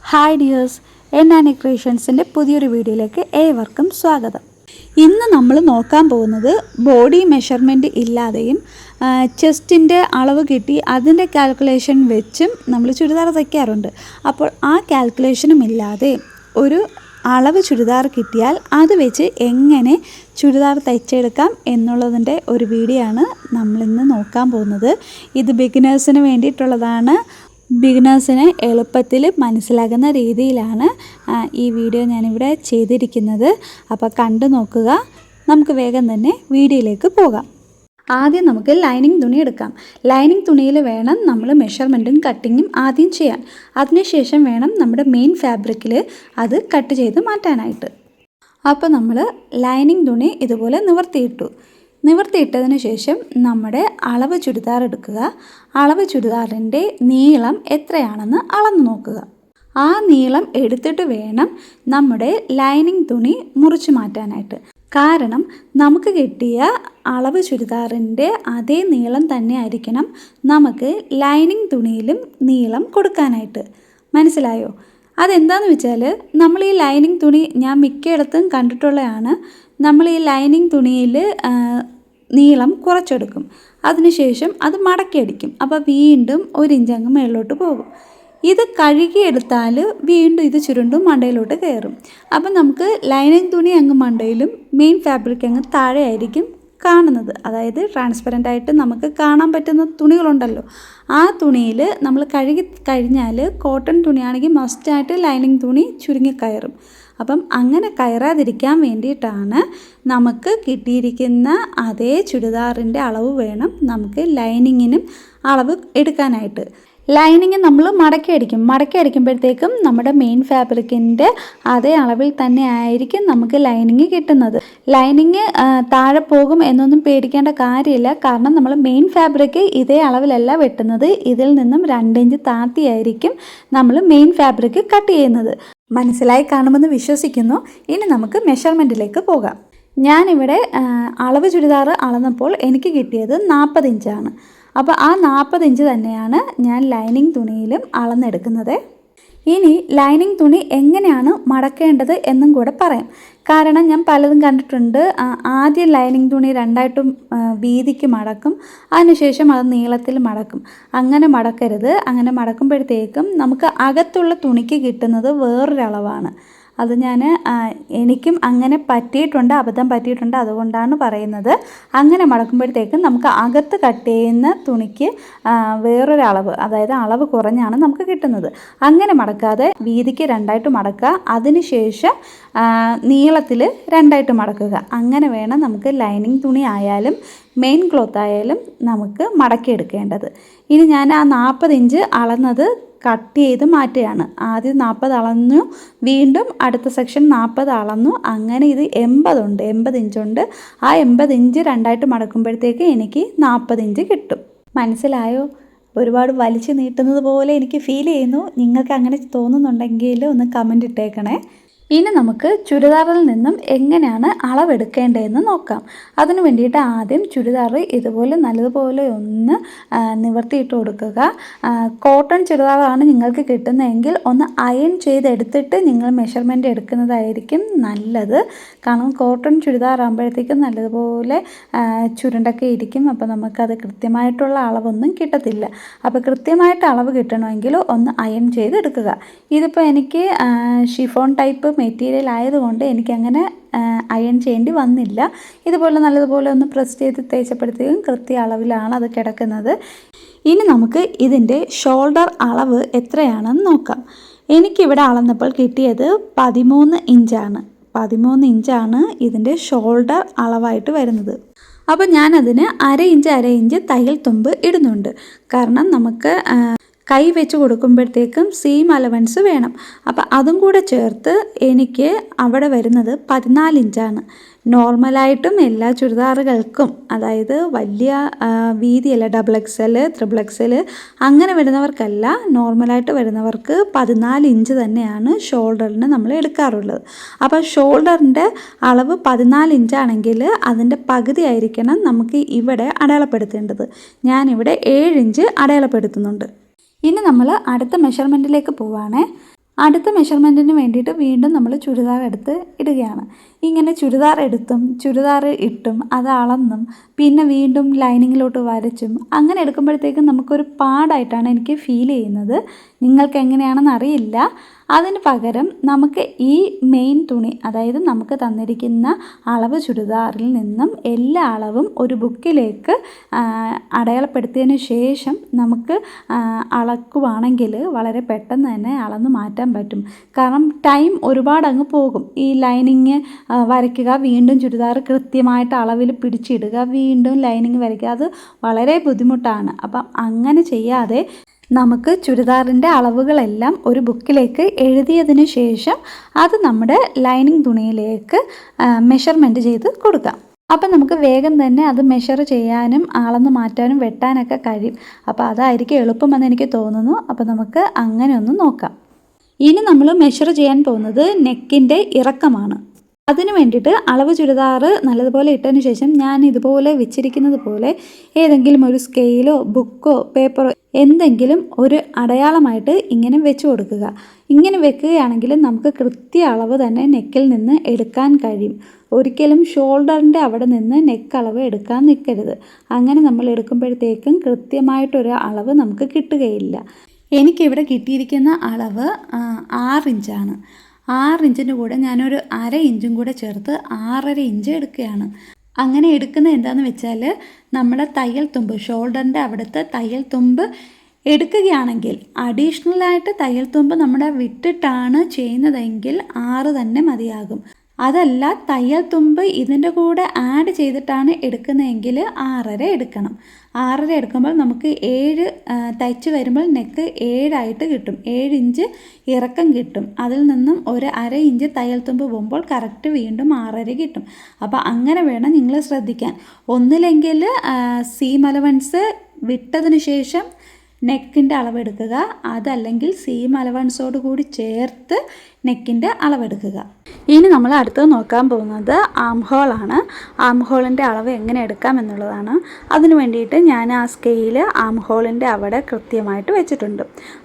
Hi dears, എന്നാനി ക്രിയേഷൻസിൻ്റെ പുതിയൊരു വീഡിയോയിലേക്ക് ഏവർക്കും സ്വാഗതം. ഇന്ന് നമ്മൾ നോക്കാൻ പോകുന്നത് ബോഡി മെഷർമെൻറ്റ് ഇല്ലാതെയും ചെസ്റ്റിൻ്റെ അളവ് കിട്ടി അതിൻ്റെ കാൽക്കുലേഷൻ വെച്ചും നമ്മൾ ചുരിദാർ തയ്ക്കാറുണ്ട്. അപ്പോൾ ആ കാൽക്കുലേഷനും ഇല്ലാതെ ഒരു അളവ് ചുരിദാർ കിട്ടിയാൽ അത് വെച്ച് എങ്ങനെ ചുരിദാർ തയ്ച്ചെടുക്കാം എന്നുള്ളതിൻ്റെ ഒരു വീഡിയോ ആണ് നമ്മളിന്ന് നോക്കാൻ പോകുന്നത്. ഇത് ബിഗിനേഴ്സിന് വേണ്ടിയിട്ടുള്ളതാണ്. ബിഗിനേഴ്സിന് എളുപ്പത്തിൽ മനസ്സിലാകുന്ന രീതിയിലാണ് ഈ വീഡിയോ ഞാനിവിടെ ചെയ്തിരിക്കുന്നത്. അപ്പോൾ കണ്ടു നോക്കുക. നമുക്ക് വേഗം തന്നെ വീഡിയോയിലേക്ക് പോകാം. ആദ്യം നമുക്ക് ലൈനിങ് തുണി എടുക്കാം. ലൈനിങ് തുണിയിൽ വേണം നമ്മൾ മെഷർമെൻറ്റും കട്ടിങ്ങും ആദ്യം ചെയ്യാൻ. അതിനുശേഷം വേണം നമ്മുടെ മെയിൻ ഫാബ്രിക്കിൽ അത് കട്ട് ചെയ്ത് മാറ്റാനായിട്ട്. അപ്പോൾ നമ്മൾ ലൈനിങ് തുണി ഇതുപോലെ നിവർത്തിയിട്ടതിന് ശേഷം നമ്മുടെ അളവ് ചുരിദാർ എടുക്കുക. അളവ് ചുരിദാറിൻ്റെ നീളം എത്രയാണെന്ന് അളന്ന് നോക്കുക. ആ നീളം എടുത്തിട്ട് വേണം നമ്മുടെ ലൈനിങ് തുണി മുറിച്ച് മാറ്റാനായിട്ട്. കാരണം നമുക്ക് കിട്ടിയ അളവ് ചുരിദാറിൻ്റെ അതേ നീളം തന്നെ ആയിരിക്കണം നമുക്ക് ലൈനിങ് തുണിയിലും നീളം കൊടുക്കാനായിട്ട്. മനസ്സിലായോ? അതെന്താണെന്ന് വെച്ചാൽ നമ്മൾ ഈ ലൈനിങ് തുണി ഞാൻ മിക്കയിടത്തും കണ്ടിട്ടുള്ളതാണ്. നമ്മൾ ഈ ലൈനിങ് തുണിയിൽ നീളം കുറച്ചെടുക്കും, അതിനുശേഷം അത് മടക്കിയടിക്കും. അപ്പോൾ വീണ്ടും 1 ഇഞ്ച് അങ്ങ് മേളിലോട്ട് പോകും. ഇത് കഴുകിയെടുത്താൽ വീണ്ടും ഇത് ചുരുണ്ടും മണ്ടയിലോട്ട് കയറും. അപ്പം നമുക്ക് ലൈനിങ് തുണി അങ്ങ് മണ്ടയിലും മെയിൻ ഫാബ്രിക് അങ്ങ് താഴെ ആയിരിക്കും കാണുന്നത്. അതായത് ട്രാൻസ്പെറൻ്റ് ആയിട്ട് നമുക്ക് കാണാൻ പറ്റുന്ന തുണികളുണ്ടല്ലോ, ആ തുണിയിൽ നമ്മൾ കഴുകി കഴിഞ്ഞാൽ കോട്ടൺ തുണിയാണെങ്കിൽ മസ്റ്റായിട്ട് ലൈനിങ് തുണി ചുരുങ്ങിക്കയറും. അപ്പം അങ്ങനെ കയറാതിരിക്കാൻ വേണ്ടിയിട്ടാണ് നമുക്ക് കിട്ടിയിരിക്കുന്ന അതേ ചുരിദാറിൻ്റെ അളവ് വേണം നമുക്ക് ലൈനിങ്ങിനും അളവ് എടുക്കാനായിട്ട്. ലൈനിങ് നമ്മൾ മടക്കി അടിക്കുമ്പോഴത്തേക്കും നമ്മുടെ മെയിൻ ഫാബ്രിക്കിൻ്റെ അതേ അളവിൽ തന്നെ ആയിരിക്കും നമുക്ക് ലൈനിങ് കിട്ടുന്നത്. ലൈനിങ് താഴെ പോകും എന്നൊന്നും പേടിക്കേണ്ട കാര്യമില്ല. കാരണം നമ്മൾ മെയിൻ ഫാബ്രിക് ഇതേ അളവിലല്ല വെട്ടുന്നത്. ഇതിൽ നിന്നും 2 ഇഞ്ച് താഴ്ത്തിയായിരിക്കും നമ്മൾ മെയിൻ ഫാബ്രിക് കട്ട് ചെയ്യുന്നത്. മനസ്സിലായി കാണുമെന്ന് വിശ്വസിക്കുന്നു. ഇനി നമുക്ക് മെഷർമെൻറ്റിലേക്ക് പോകാം. ഞാനിവിടെ അളവ് ചുരിദാർ അളന്നപ്പോൾ എനിക്ക് കിട്ടിയത് 40 ഇഞ്ചാണ്. അപ്പോൾ ആ 40 ഇഞ്ച് തന്നെയാണ് ഞാൻ ലൈനിങ് തുണിയിലും അളന്നെടുക്കുന്നത്. ഇനി ലൈനിങ് തുണി എങ്ങനെയാണ് മടക്കേണ്ടത് എന്നും കൂടെ പറയാം. കാരണം ഞാൻ പലതും കണ്ടിട്ടുണ്ട്. ആദ്യം ലൈനിങ് തുണി 2ആയിട്ടും വീതിക്ക് മടക്കും, അതിനുശേഷം അത് നീളത്തിൽ മടക്കും. അങ്ങനെ മടക്കരുത്. അങ്ങനെ മടക്കുമ്പോഴത്തേക്കും നമുക്ക് അകത്തുള്ള തുണിക്ക് കിട്ടുന്നത് വേറൊരളവാണ്. അത് എനിക്കും അങ്ങനെ അബദ്ധം പറ്റിയിട്ടുണ്ട്. അതുകൊണ്ടാണ് പറയുന്നത്. അങ്ങനെ മടക്കുമ്പോഴത്തേക്കും നമുക്ക് അകത്ത് കട്ട് ചെയ്യുന്ന തുണിക്ക് വേറൊരളവ്, അതായത് അളവ് കുറഞ്ഞാണ് നമുക്ക് കിട്ടുന്നത്. അങ്ങനെ മടക്കാതെ വീതിക്ക് 2ആയിട്ട് മടക്കുക, അതിനുശേഷം നീളത്തിൽ 2ആയിട്ട് മടക്കുക. അങ്ങനെ വേണം നമുക്ക് ലൈനിങ് തുണി ആയാലും മെയിൻ ക്ലോത്ത് ആയാലും നമുക്ക് മടക്കിയെടുക്കേണ്ടത്. ഇനി ഞാൻ ആ 40 ഇഞ്ച് അളന്നത് കട്ട് ചെയ്ത് മാറ്റുകയാണ്. ആദ്യം 40 അളന്നു, വീണ്ടും അടുത്ത സെക്ഷൻ 40 അളന്നു. അങ്ങനെ ഇത് 80 ഇഞ്ചുണ്ട്. ആ 80 ഇഞ്ച് 2ആയിട്ട് മടക്കുമ്പോഴത്തേക്ക് എനിക്ക് 40 ഇഞ്ച് കിട്ടും. മനസ്സിലായോ? ഒരുപാട് വലിച്ചു നീട്ടുന്നത് പോലെ എനിക്ക് ഫീൽ ചെയ്യുന്നു. നിങ്ങൾക്ക് അങ്ങനെ തോന്നുന്നുണ്ടെങ്കിൽ ഒന്ന് കമൻ്റ് ഇട്ടേക്കണേ. ഇനി നമുക്ക് ചുരിദാറിൽ നിന്നും എങ്ങനെയാണ് അളവെടുക്കേണ്ടതെന്ന് നോക്കാം. അതിനു വേണ്ടിയിട്ട് ആദ്യം ചുരിദാർ ഇതുപോലെ നല്ലതുപോലെ ഒന്ന് നിവർത്തിയിട്ട് കൊടുക്കുക. കോട്ടൺ ചുരിദാറാണ് നിങ്ങൾക്ക് കിട്ടുന്നതെങ്കിൽ ഒന്ന് അയൺ ചെയ്തെടുത്തിട്ട് നിങ്ങൾ മെഷർമെൻറ്റ് എടുക്കുന്നതായിരിക്കും നല്ലത്. കാരണം കോട്ടൺ ചുരിദാറാകുമ്പോഴത്തേക്കും നല്ലതുപോലെ ചുരുണ്ടൊക്കെ ഇരിക്കും. അപ്പോൾ നമുക്കത് കൃത്യമായിട്ടുള്ള അളവൊന്നും കിട്ടത്തില്ല. അപ്പോൾ കൃത്യമായിട്ട് അളവ് കിട്ടണമെങ്കിൽ ഒന്ന് അയൺ ചെയ്തെടുക്കുക. ഇതിപ്പോൾ എനിക്ക് ഷിഫോൺ ടൈപ്പ് മെറ്റീരിയൽ ആയതുകൊണ്ട് എനിക്കങ്ങനെ അയൺ ചെയ്യേണ്ടി വന്നില്ല. ഇതുപോലെ നല്ലതുപോലെ ഒന്ന് പ്രസ് ചെയ്ത് തേച്ചപ്പോഴത്തേക്കും കൃത്യ അളവിലാണ് അത് കിടക്കുന്നത്. ഇനി നമുക്ക് ഇതിൻ്റെ ഷോൾഡർ അളവ് എത്രയാണെന്ന് നോക്കാം. എനിക്കിവിടെ അളന്നപ്പോൾ കിട്ടിയത് 13 ഇഞ്ചാണ്. 13 ഇഞ്ചാണ് ഇതിൻ്റെ ഷോൾഡർ അളവായിട്ട് വരുന്നത്. അപ്പോൾ ഞാനതിന് അര ഇഞ്ച് തയ്യൽ തുമ്പ് ഇടുന്നുണ്ട്. കാരണം നമുക്ക് കൈ വെച്ച് കൊടുക്കുമ്പോഴത്തേക്കും സീം അലവൻസ് വേണം. അപ്പോൾ അതും കൂടെ ചേർത്ത് എനിക്ക് അവിടെ വരുന്നത് 14 ഇഞ്ചാണ്. നോർമലായിട്ടും എല്ലാ ചുരിദാറുകൾക്കും, അതായത് വലിയ വീതിയല്ല, XXL, XXL അങ്ങനെ വരുന്നവർക്കല്ല, നോർമലായിട്ട് വരുന്നവർക്ക് 14 ഇഞ്ച് തന്നെയാണ് ഷോൾഡറിന് നമ്മൾ എടുക്കാറുള്ളത്. അപ്പോൾ ഷോൾഡറിൻ്റെ അളവ് 14 ഇഞ്ചാണെങ്കിൽ അതിൻ്റെ പകുതി ആയിരിക്കണം നമുക്ക് ഇവിടെ അടയാളപ്പെടുത്തേണ്ടത്. ഞാനിവിടെ 7 ഇഞ്ച് അടയാളപ്പെടുത്തുന്നുണ്ട്. ഇനി നമ്മൾ അടുത്ത മെഷർമെൻറ്റിലേക്ക് പോവുകയാണേ. അടുത്ത മെഷർമെൻറ്റിന് വേണ്ടിയിട്ട് വീണ്ടും നമ്മൾ ചുരിദാർ എടുത്ത് ഇടുകയാണ്. ഇങ്ങനെ ചുരിദാർ എടുത്തും ചുരിദാർ ഇട്ടും അത് അളന്നും പിന്നെ വീണ്ടും ലൈനിങ്ങിലോട്ട് വരച്ചും അങ്ങനെ എടുക്കുമ്പോഴത്തേക്കും നമുക്കൊരു പാടായിട്ടാണ് എനിക്ക് ഫീൽ ചെയ്യുന്നത്. നിങ്ങൾക്ക് എങ്ങനെയാണെന്ന് അറിയില്ല. അതിന് പകരം നമുക്ക് ഈ മെയിൻ തുണി, അതായത് നമുക്ക് തന്നിരിക്കുന്ന അളവ് ചുരിദാറിൽ നിന്നും എല്ലാ അളവും ഒരു ബുക്കിലേക്ക് അടയാളപ്പെടുത്തിയതിന് ശേഷം നമുക്ക് അളക്കുവാണെങ്കിൽ വളരെ പെട്ടെന്ന് തന്നെ അളന്ന് മാറ്റാൻ പറ്റും. കാരണം ടൈം ഒരുപാട് അങ്ങ് പോകും. ഈ ലൈനിങ് വരയ്ക്കുക, വീണ്ടും ചുരിദാർ കൃത്യമായിട്ട് അളവിൽ പിടിച്ചിടുക, വീണ്ടും ലൈനിങ് വരയ്ക്കുക, അത് വളരെ ബുദ്ധിമുട്ടാണ്. അപ്പം അങ്ങനെ ചെയ്യാതെ നമുക്ക് ചുരിദാറിൻ്റെ അളവുകളെല്ലാം ഒരു ബുക്കിലേക്ക് എഴുതിയതിന് ശേഷം അത് നമ്മുടെ ലൈനിങ് തുണിയിലേക്ക് മെഷർമെൻറ്റ് ചെയ്ത് കൊടുക്കാം. അപ്പം നമുക്ക് വേഗം തന്നെ അത് മെഷർ ചെയ്യാനും അളന്ന് മാറ്റാനും വെട്ടാനൊക്കെ കഴിയും. അപ്പോൾ അതായിരിക്കും എളുപ്പമെന്ന് എനിക്ക് തോന്നുന്നു. അപ്പോൾ നമുക്ക് അങ്ങനെ ഒന്ന് നോക്കാം. ഇനി നമ്മൾ മെഷർ ചെയ്യാൻ പോകുന്നത് നെക്കിൻ്റെ ഇറക്കമാണ്. അതിന് വേണ്ടിയിട്ട് അളവ് ചുരിദാർ നല്ലതുപോലെ ഇട്ടതിന് ശേഷം ഞാൻ ഇതുപോലെ വെച്ചിരിക്കുന്നത് പോലെ ഏതെങ്കിലും ഒരു സ്കെയിലോ ബുക്കോ പേപ്പറോ എന്തെങ്കിലും ഒരു അടയാളമായിട്ട് ഇങ്ങനെ വെച്ച് കൊടുക്കുക. ഇങ്ങനെ വെക്കുകയാണെങ്കിൽ നമുക്ക് കൃത്യ അളവ് തന്നെ നെക്കിൽ നിന്ന് എടുക്കാൻ കഴിയും. ഒരിക്കലും ഷോൾഡറിൻ്റെ അവിടെ നിന്ന് നെക്ക് അളവ് എടുക്കാൻ നിൽക്കരുത്. അങ്ങനെ നമ്മൾ എടുക്കുമ്പോഴത്തേക്കും കൃത്യമായിട്ടൊരു അളവ് നമുക്ക് കിട്ടുകയില്ല. എനിക്കിവിടെ കിട്ടിയിരിക്കുന്ന അളവ് 6 ഇഞ്ചാണ്. 6 ഇഞ്ചിൻ്റെ കൂടെ ഞാനൊരു 1/2 ഇഞ്ചും കൂടെ ചേർത്ത് 6.5 ഇഞ്ച് എടുക്കുകയാണ്. അങ്ങനെ എടുക്കുന്നത് എന്താണെന്ന് വെച്ചാൽ നമ്മുടെ തയ്യൽ തുമ്പ്, ഷോൾഡറിൻ്റെ അവിടുത്തെ തയ്യൽ തുമ്പ് എടുക്കുകയാണെങ്കിൽ അഡീഷണലായിട്ട് തയ്യൽ തുമ്പ് നമ്മുടെ വിട്ടിട്ടാണ് ചെയ്യുന്നതെങ്കിൽ 6 തന്നെ മതിയാകും. അതല്ല തയ്യൽ തുമ്പ് ഇതിൻ്റെ കൂടെ ആഡ് ചെയ്തിട്ടാണ് എടുക്കുന്നതെങ്കിൽ 6.5 എടുക്കണം. 6.5 എടുക്കുമ്പോൾ നമുക്ക് 7 തയ്ച്ച് വരുമ്പോൾ നെക്ക് 7 ആയിട്ട് കിട്ടും. 7 ഇഞ്ച് ഇറക്കം കിട്ടും. അതിൽ നിന്നും ഒരു 1/2 ഇഞ്ച് തയ്യൽ തുമ്പ് പോകുമ്പോൾ കറക്റ്റ് വീണ്ടും 6.5 കിട്ടും. അപ്പോൾ അങ്ങനെ വേണം നിങ്ങൾ ശ്രദ്ധിക്കാൻ. ഒന്നില്ലെങ്കിൽ സീം അലവൻസ് വിട്ടതിന് ശേഷം നെക്കിൻ്റെ അളവെടുക്കുക, അതല്ലെങ്കിൽ സീം അലവൻസോട് കൂടി ചേർത്ത് നെക്കിൻ്റെ അളവെടുക്കുക. ഇനി നമ്മൾ അടുത്തത് നോക്കാൻ പോകുന്നത് ആം ഹോളാണ്. ആം ഹോളിൻ്റെ അളവ് എങ്ങനെ എടുക്കാം എന്നുള്ളതാണ്. അതിന് വേണ്ടിയിട്ട് ഞാൻ ആ സ്കെയിൽ ആം ഹോളിൻ്റെ അവിടെ കൃത്യമായിട്ട് വെച്ചിട്ടുണ്ട്.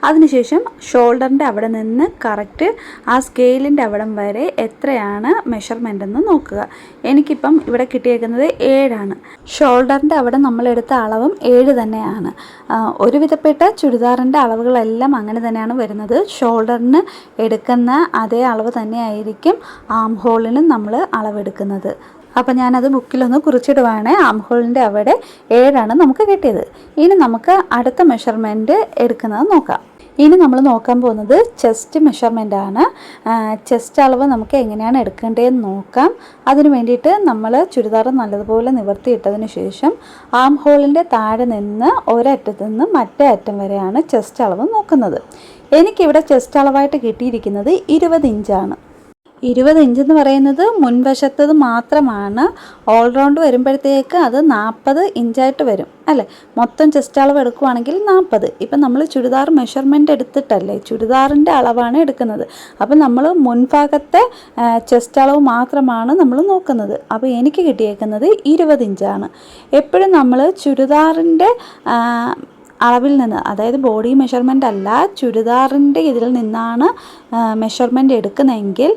അതിനുശേഷം ഷോൾഡറിൻ്റെ അവിടെ നിന്ന് കറക്റ്റ് ആ സ്കെയിലിൻ്റെ അവിടം വരെ എത്രയാണ് മെഷർമെൻ്റ് എന്ന് നോക്കുക. എനിക്കിപ്പം ഇവിടെ കിട്ടിയേക്കുന്നത് 7 ഷോൾഡറിൻ്റെ അവിടെ നമ്മളെടുത്ത അളവും 7 തന്നെയാണ്. ഒരുവിധപ്പെട്ട ചുരിദാറിൻ്റെ അളവുകളെല്ലാം അങ്ങനെ തന്നെയാണ് വരുന്നത്. ഷോൾഡറിന് എടുക്കുന്ന അതേ അളവ് തന്നെയായിരിക്കും ആം ഹോളിനും നമ്മൾ അളവെടുക്കുന്നത്. അപ്പോൾ ഞാനത് ബുക്കിലൊന്ന് കുറിച്ചിടുവാണ്. ആം ഹോളിൻ്റെ അവിടെ 7 നമുക്ക് കിട്ടിയത്. ഇനി നമുക്ക് അടുത്ത മെഷർമെൻറ്റ് എടുക്കുന്നത് നോക്കാം. ഇനി നമ്മൾ നോക്കാൻ പോകുന്നത് ചെസ്റ്റ് മെഷർമെൻ്റ് ആണ്. ചെസ്റ്റ് അളവ് നമുക്ക് എങ്ങനെയാണ് എടുക്കേണ്ടതെന്ന് നോക്കാം. അതിന് വേണ്ടിയിട്ട് നമ്മൾ ചുരിദാർ നല്ലതുപോലെ നിവർത്തിയിട്ടതിന് ശേഷം ആം ഹോളിൻ്റെ താഴെ നിന്ന് ഒരറ്റത്ത് നിന്ന് മറ്റേ അറ്റം വരെയാണ് ചെസ്റ്റ് അളവ് നോക്കുന്നത്. എനിക്കിവിടെ ചെസ്റ്റ് അളവായിട്ട് കിട്ടിയിരിക്കുന്നത് 20 ഇഞ്ചാണ്. 20 ഇഞ്ചെന്ന് പറയുന്നത് മുൻവശത്തത് മാത്രമാണ്. ഓൾറൗണ്ട് വരുമ്പോഴത്തേക്ക് അത് 40 ഇഞ്ചായിട്ട് വരും അല്ലേ. മൊത്തം ചെസ്റ്റ് അളവ് എടുക്കുവാണെങ്കിൽ 40. ഇപ്പം നമ്മൾ ചുരിദാർ മെഷർമെൻറ്റ് എടുത്തിട്ടല്ലേ, ചുരിദാറിൻ്റെ അളവാണ് എടുക്കുന്നത്. അപ്പം നമ്മൾ മുൻഭാഗത്തെ ചെസ്റ്റ് അളവ് മാത്രമാണ് നമ്മൾ നോക്കുന്നത്. അപ്പോൾ എനിക്ക് കിട്ടിയേക്കുന്നത് 20 ഇഞ്ചാണ്. എപ്പോഴും നമ്മൾ ചുരിദാറിൻ്റെ അളവിൽ നിന്ന്, അതായത് ബോഡി മെഷർമെൻ്റ് അല്ല, ചുരിദാറിൻ്റെ ഇതിൽ നിന്നാണ് മെഷർമെൻ്റ് എടുക്കുന്നതെങ്കിൽ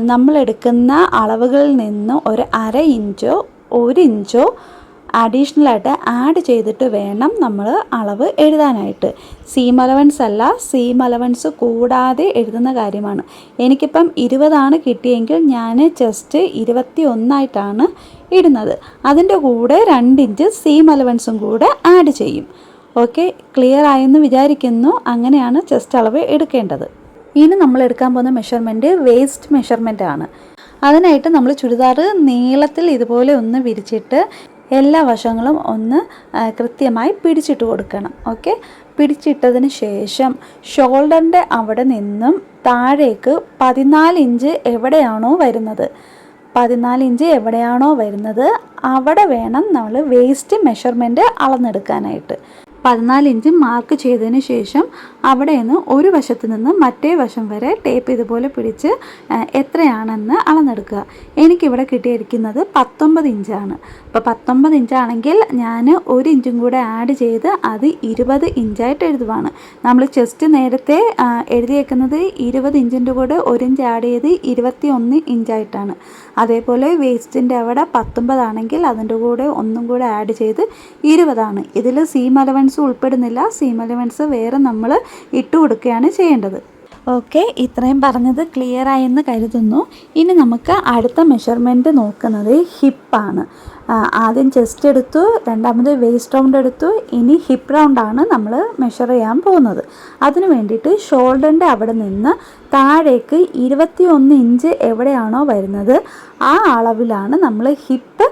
നമ്മളെടുക്കുന്ന അളവുകളിൽ നിന്ന് ഒരു 1/2 ഇഞ്ചോ 1 ഇഞ്ചോ അഡീഷണലായിട്ട് ആഡ് ചെയ്തിട്ട് വേണം നമ്മൾ അളവ് എഴുതാനായിട്ട്. സീം അലവൻസ് അല്ല, സീം അലവൻസ് കൂടാതെ എഴുതുന്ന കാര്യമാണ്. എനിക്കിപ്പം 20 കിട്ടിയെങ്കിൽ ഞാൻ ജസ്റ്റ് 21 ഇടുന്നത്. അതിൻ്റെ കൂടെ 2 ഇഞ്ച് സീം അലവൻസും കൂടെ ആഡ് ചെയ്യും. ഓക്കെ, ക്ലിയർ ആയെന്ന് വിചാരിക്കുന്നു. അങ്ങനെയാണ് ചെസ്റ്റ് അളവ് എടുക്കേണ്ടത്. ഇനി നമ്മൾ എടുക്കാൻ പോകുന്ന മെഷർമെൻറ്റ് വേസ്റ്റ് മെഷർമെൻ്റ് ആണ്. അതിനായിട്ട് നമ്മൾ ചുരിദാർ നീളത്തിൽ ഇതുപോലെ ഒന്ന് വിരിച്ചിട്ട് എല്ലാ വശങ്ങളും ഒന്ന് കൃത്യമായി പിടിച്ചിട്ട് കൊടുക്കണം. ഓക്കെ, പിടിച്ചിട്ടതിന് ശേഷം ഷോൾഡറിൻ്റെ അവിടെ നിന്നും താഴേക്ക് 14 ഇഞ്ച് എവിടെയാണോ വരുന്നത്, 14 ഇഞ്ച് എവിടെയാണോ വരുന്നത് അവിടെ വേണം നമ്മൾ വേസ്റ്റ് മെഷർമെൻറ്റ് അളന്നെടുക്കാനായിട്ട്. 14 ഇഞ്ച് മാർക്ക് ചെയ്തതിന് ശേഷം അവിടെ നിന്ന് ഒരു വശത്ത് നിന്ന് മറ്റേ വശം വരെ ടേപ്പ് ഇതുപോലെ പിടിച്ച് എത്രയാണെന്ന് അളന്നെടുക്കുക. എനിക്കിവിടെ കിട്ടിയിരിക്കുന്നത് 19 ഇഞ്ചാണ്. അപ്പോൾ 19 ഇഞ്ചാണെങ്കിൽ ഞാൻ 1 ഇഞ്ചും കൂടെ ആഡ് ചെയ്ത് അത് 20 ഇഞ്ചായിട്ട് എഴുതുവാണ്. നമ്മൾ ചെസ്റ്റ് നേരത്തെ എഴുതിയേക്കുന്നത് 20 ഇഞ്ചിൻ്റെ കൂടെ 1 ഇഞ്ച് ആഡ് ചെയ്ത് 21 ഇഞ്ചായിട്ടാണ്. അതേപോലെ വേസ്റ്റിൻ്റെ അവിടെ 19 ആണെങ്കിൽ അതിൻ്റെ കൂടെ ഒന്നും കൂടെ ആഡ് ചെയ്ത് 20 ആണ്. ഇതിൽ സീം അലവൻസ് ഉൾപ്പെടുന്നില്ല. സീം അലവൻസ് വേറെ നമ്മൾ ഇട്ട് കൊടുക്കുകയാണ് ചെയ്യേണ്ടത്. ഓക്കെ, ഇത്രയും പറഞ്ഞത് ക്ലിയർ ആയെന്ന് കരുതുന്നു. ഇനി നമുക്ക് അടുത്ത മെഷർമെൻറ്റ് നോക്കുന്നത് ഹിപ്പാണ്. ആദ്യം ചെസ്റ്റ് എടുത്തു, രണ്ടാമത് വേസ്റ്റ് റൗണ്ട് എടുത്തു, ഇനി ഹിപ്പ് റൗണ്ടാണ് നമ്മൾ മെഷർ ചെയ്യാൻ പോകുന്നത്. അതിനു വേണ്ടിയിട്ട് ഷോൾഡറിൻ്റെ അവിടെ നിന്ന് താഴേക്ക് 21 ഇഞ്ച് എവിടെയാണോ വരുന്നത് ആ അളവിലാണ് നമ്മൾ ഹിപ്പ്